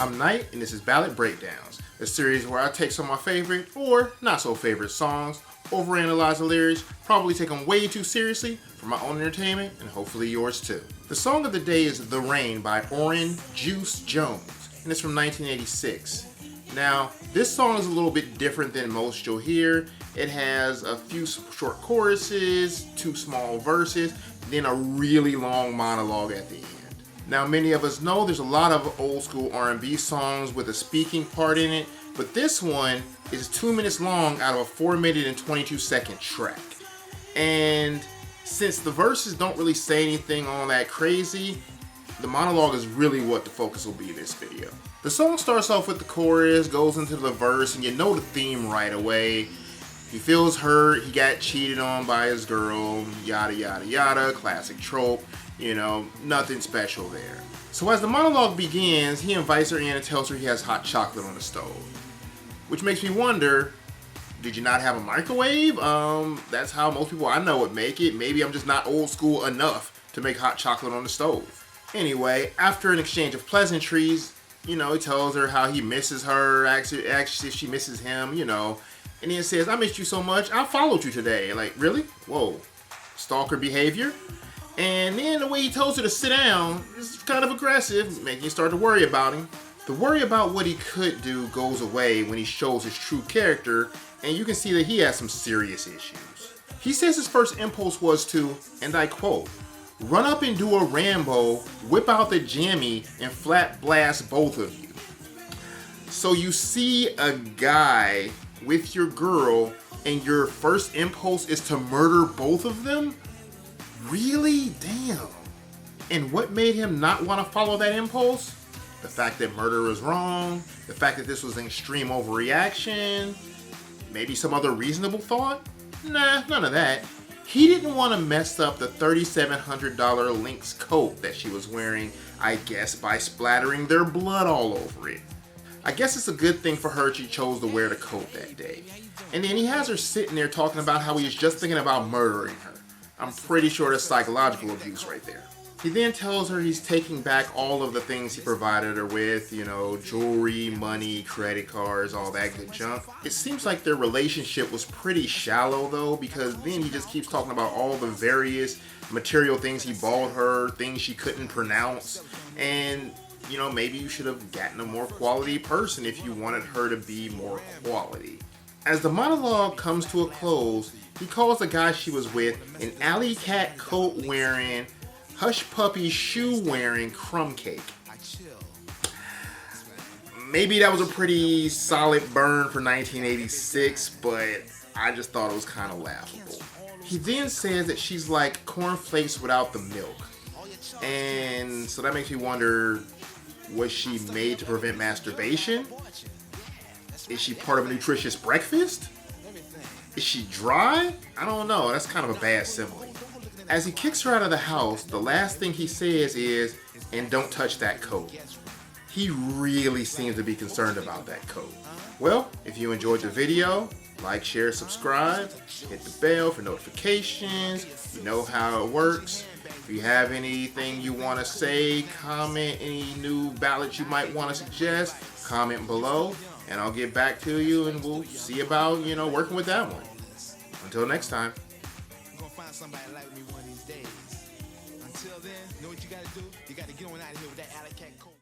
I'm Nyte, and this is Ballad Breakdowns, a series where I take some of my favorite or not so favorite songs, overanalyze the lyrics, probably take them way too seriously for my own entertainment and hopefully yours too. The song of the day is The Rain by Oran Juice Jones, and it's from 1986. Now, this song is a little bit different than most you'll hear. It has a few short choruses, 2 small verses, then a really long monologue at the end. Now, many of us know there's a lot of old school R&B songs with a speaking part in it, but this one is 2 minutes long out of a 4-minute and 22-second track. And since the verses don't really say anything all that crazy, the monologue is really what the focus will be in this video. The song starts off with the chorus, goes into the verse, and you know the theme right away. He feels hurt, he got cheated on by his girl, yada yada yada, classic trope, you know, nothing special there. So as the monologue begins, he invites her in and tells her he has hot chocolate on the stove. Which makes me wonder, did you not have a microwave? That's how most people I know would make it. Maybe I'm just not old school enough to make hot chocolate on the stove. Anyway, after an exchange of pleasantries, you know, he tells her how he misses her, asks if she misses him, you know, and then says, I missed you so much, I followed you today. Like, really? Whoa. Stalker behavior? And then the way he tells her to sit down is kind of aggressive, making you start to worry about him. The worry about what he could do goes away when he shows his true character, and you can see that he has some serious issues. He says his first impulse was to, and I quote, run up and do a Rambo, whip out the jammy, and flat blast both of you. So you see a guy with your girl, and your first impulse is to murder both of them? Really? Damn. And what made him not want to follow that impulse? The fact that murder was wrong, the fact that this was an extreme overreaction, maybe some other reasonable thought? Nah, none of that. He didn't want to mess up the $3,700 Lynx coat that she was wearing, I guess, by splattering their blood all over it. I guess it's a good thing for her she chose to wear the coat that day. And then he has her sitting there talking about how he was just thinking about murdering her. I'm pretty sure that's psychological abuse right there. He then tells her he's taking back all of the things he provided her with, you know, jewelry, money, credit cards, all that good junk. It seems like their relationship was pretty shallow though, because then he just keeps talking about all the various material things he bought her, things she couldn't pronounce, and you know, maybe you should have gotten a more quality person if you wanted her to be more quality. As the monologue comes to a close, he calls the guy she was with an alley cat coat wearing, hush puppy shoe wearing crumb cake. Maybe that was a pretty solid burn for 1986, but I just thought it was kind of laughable. He then says that she's like cornflakes without the milk. And so that makes me wonder, was she made to prevent masturbation? Is she part of a nutritious breakfast? Is she dry? I don't know. That's kind of a bad simile. As he kicks her out of the house, the last thing he says is, and don't touch that coat. He really seems to be concerned about that coat. Well, if you enjoyed the video, like, share, subscribe, hit the bell for notifications. You know how it works. If you have anything you want to say, comment, any new ballads you might want to suggest, comment below, and I'll get back to you and we'll see about, you know, working with that one. Until next time. Somebody like me one of these days. Until then, know what you gotta do? You gotta get on out of here with that alley cat coat.